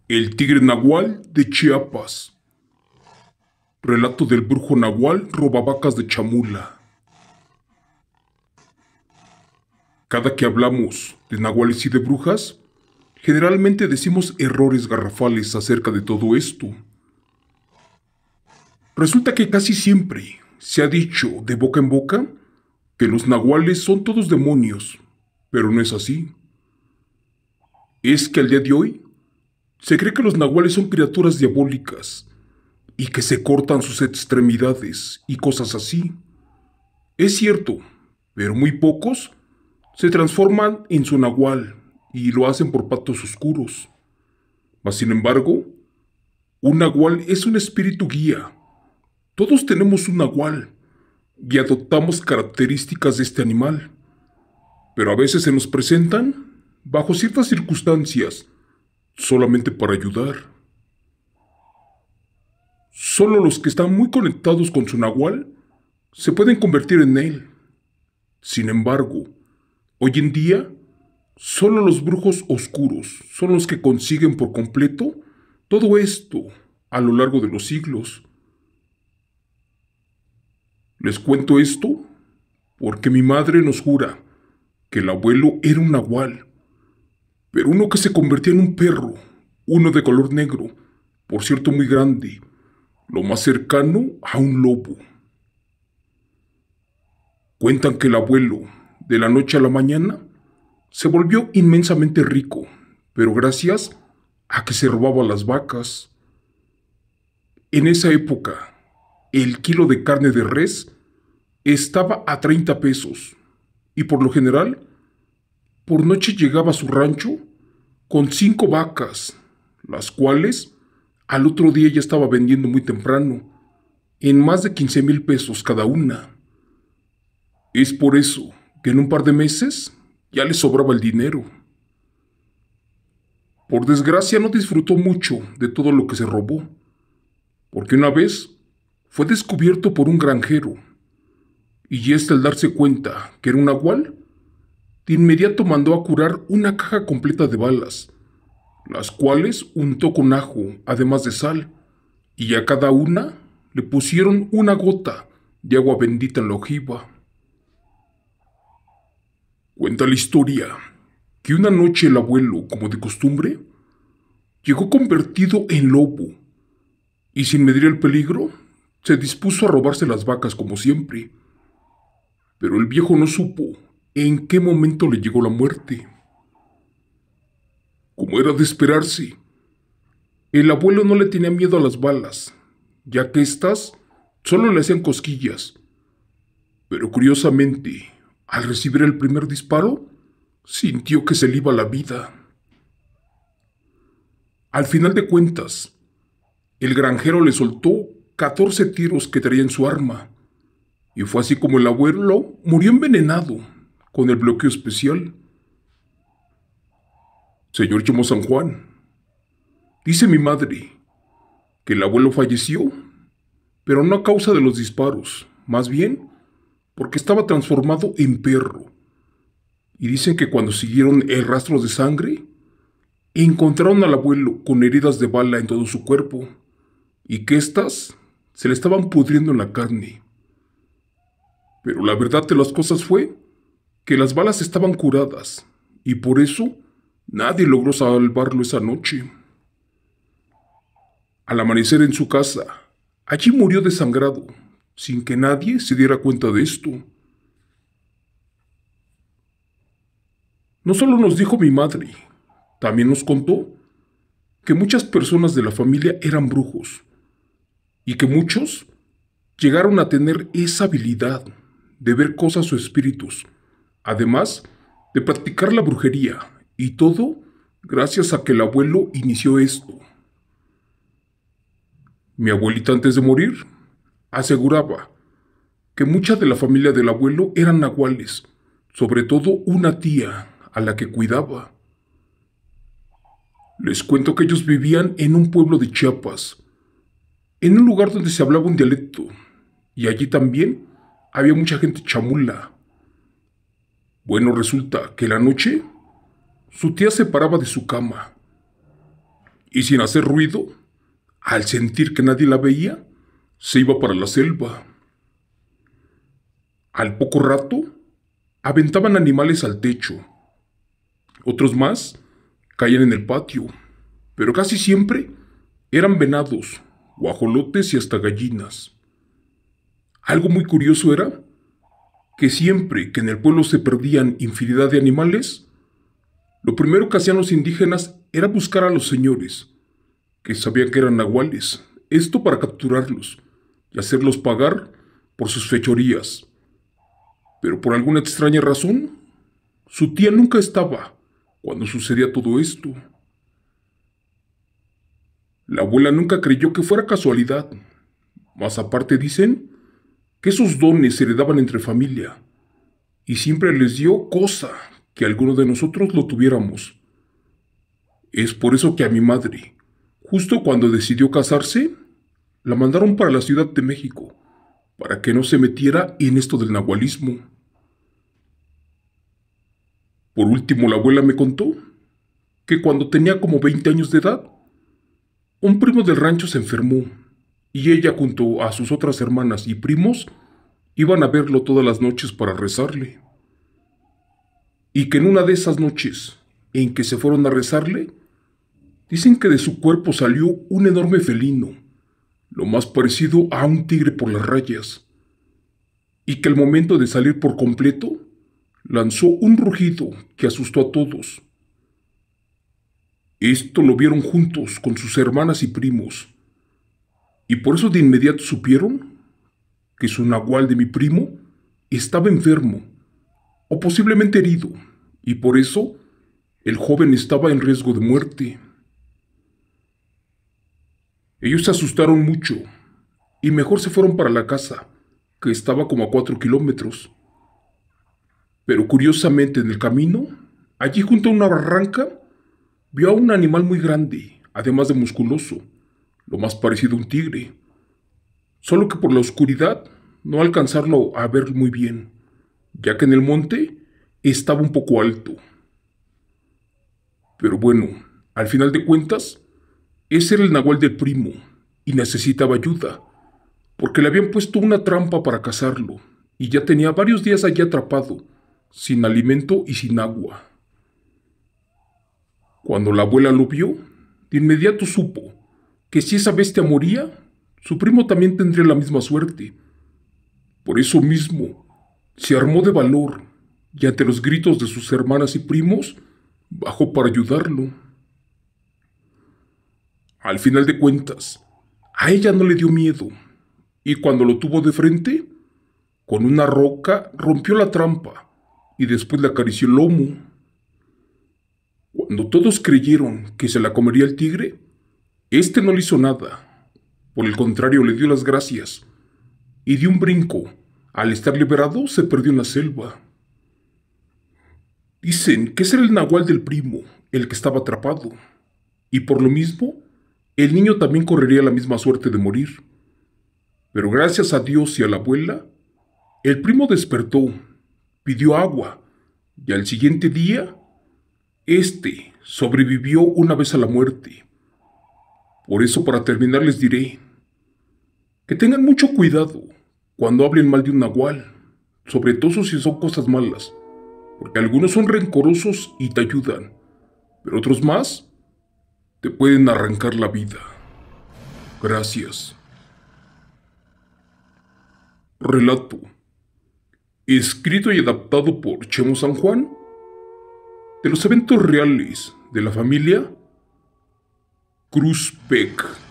El tigre nahual de Chiapas. Relato del brujo nahual robavacas de Chamula. Cada que hablamos de nahuales y de brujas, generalmente decimos errores garrafales acerca de todo esto. Resulta que casi siempre se ha dicho de boca en boca que los nahuales son todos demonios, pero no es así. Es que al día de hoy se cree que los nahuales son criaturas diabólicas y que se cortan sus extremidades y cosas así. Es cierto, pero muy pocos se transforman en su nahual y lo hacen por pactos oscuros. Mas sin embargo, un nahual es un espíritu guía. Todos tenemos un nahual y adoptamos características de este animal, pero a veces se nos presentan bajo ciertas circunstancias solamente para ayudar. Solo los que están muy conectados con su nahual se pueden convertir en él. Sin embargo, hoy en día, solo los brujos oscuros son los que consiguen por completo todo esto a lo largo de los siglos. Les cuento esto porque mi madre nos jura que el abuelo era un nahual, pero uno que se convertía en un perro, uno de color negro, por cierto muy grande, lo más cercano a un lobo. Cuentan que el abuelo, de la noche a la mañana, se volvió inmensamente rico, pero gracias a que se robaba las vacas. En esa época, el kilo de carne de res estaba a 30 pesos y por lo general, por noche llegaba a su rancho con 5 vacas, las cuales al otro día ya estaba vendiendo muy temprano, en más de 15,000 pesos cada una. Es por eso que en un par de meses ya le sobraba el dinero. Por desgracia no disfrutó mucho de todo lo que se robó, porque una vez fue descubierto por un granjero, y este al darse cuenta que era un nahual, de inmediato mandó a curar una caja completa de balas, las cuales untó con ajo, además de sal, y a cada una le pusieron una gota de agua bendita en la ojiva. Cuenta la historia que una noche el abuelo, como de costumbre, llegó convertido en lobo y sin medir el peligro, se dispuso a robarse las vacas como siempre. Pero el viejo no supo en qué momento le llegó la muerte. Como era de esperarse, el abuelo no le tenía miedo a las balas, ya que éstas solo le hacían cosquillas. Pero curiosamente, al recibir el primer disparo, sintió que se le iba la vida. Al final de cuentas, el granjero le soltó 14 tiros que traía en su arma, y fue así como el abuelo murió envenenado con el bloqueo especial. Señor Chemo San Juan, dice mi madre que el abuelo falleció, pero no a causa de los disparos, más bien porque estaba transformado en perro. Y dicen que cuando siguieron el rastro de sangre, encontraron al abuelo con heridas de bala en todo su cuerpo, y que éstas se le estaban pudriendo en la carne. Pero la verdad de las cosas fue que las balas estaban curadas, y por eso nadie logró salvarlo esa noche. Al amanecer en su casa, allí murió desangrado, sin que nadie se diera cuenta de esto. No solo nos dijo mi madre, también nos contó que muchas personas de la familia eran brujos, y que muchos llegaron a tener esa habilidad de ver cosas o espíritus, además de practicar la brujería, y todo gracias a que el abuelo inició esto. Mi abuelita antes de morir aseguraba que mucha de la familia del abuelo eran nahuales, sobre todo una tía a la que cuidaba. Les cuento que ellos vivían en un pueblo de Chiapas, en un lugar donde se hablaba un dialecto, y allí también había mucha gente chamula. Bueno, resulta que la noche su tía se paraba de su cama y sin hacer ruido, al sentir que nadie la veía, se iba para la selva. Al poco rato, aventaban animales al techo. Otros más caían en el patio, pero casi siempre eran venados, guajolotes y hasta gallinas. Algo muy curioso era que siempre que en el pueblo se perdían infinidad de animales, lo primero que hacían los indígenas era buscar a los señores, que sabían que eran nahuales, esto para capturarlos y hacerlos pagar por sus fechorías. Pero por alguna extraña razón, su tía nunca estaba cuando sucedía todo esto. La abuela nunca creyó que fuera casualidad, mas aparte dicen que esos dones se heredaban entre familia, y siempre les dio cosa que alguno de nosotros lo tuviéramos. Es por eso que a mi madre, justo cuando decidió casarse, la mandaron para la Ciudad de México, para que no se metiera en esto del nahualismo. Por último, la abuela me contó que cuando tenía como 20 años de edad, un primo del rancho se enfermó, y ella junto a sus otras hermanas y primos iban a verlo todas las noches para rezarle. Y que en una de esas noches en que se fueron a rezarle, dicen que de su cuerpo salió un enorme felino, lo más parecido a un tigre por las rayas, y que al momento de salir por completo, lanzó un rugido que asustó a todos. Esto lo vieron juntos con sus hermanas y primos, y por eso de inmediato supieron que su nahual de mi primo estaba enfermo, o posiblemente herido, y por eso el joven estaba en riesgo de muerte. Ellos se asustaron mucho, y mejor se fueron para la casa, que estaba como a 4 kilómetros. Pero curiosamente en el camino, allí junto a una barranca, vio a un animal muy grande, además de musculoso, lo más parecido a un tigre, solo que por la oscuridad no alcanzarlo a ver muy bien, ya que en el monte estaba un poco alto. Pero bueno, al final de cuentas, ese era el nahual del primo, y necesitaba ayuda, porque le habían puesto una trampa para cazarlo, y ya tenía varios días allí atrapado, sin alimento y sin agua. Cuando la abuela lo vio, de inmediato supo que si esa bestia moría, su primo también tendría la misma suerte. Por eso mismo, se armó de valor y ante los gritos de sus hermanas y primos, bajó para ayudarlo. Al final de cuentas, a ella no le dio miedo, y cuando lo tuvo de frente, con una roca rompió la trampa y después le acarició el lomo. Cuando todos creyeron que se la comería el tigre, este no le hizo nada. Por el contrario, le dio las gracias, y de un brinco, al estar liberado, se perdió en la selva. Dicen que ese era el nahual del primo, el que estaba atrapado, y por lo mismo, el niño también correría la misma suerte de morir. Pero gracias a Dios y a la abuela, el primo despertó, pidió agua, y al siguiente día, sobrevivió una vez a la muerte. Por eso, para terminar, les diré que tengan mucho cuidado cuando hablen mal de un nahual, sobre todo si son cosas malas, porque algunos son rencorosos y te ayudan, pero otros más te pueden arrancar la vida. Gracias. Relato. Escrito y adaptado por Chemo San Juan, de los eventos reales de la familia Cruz Peck.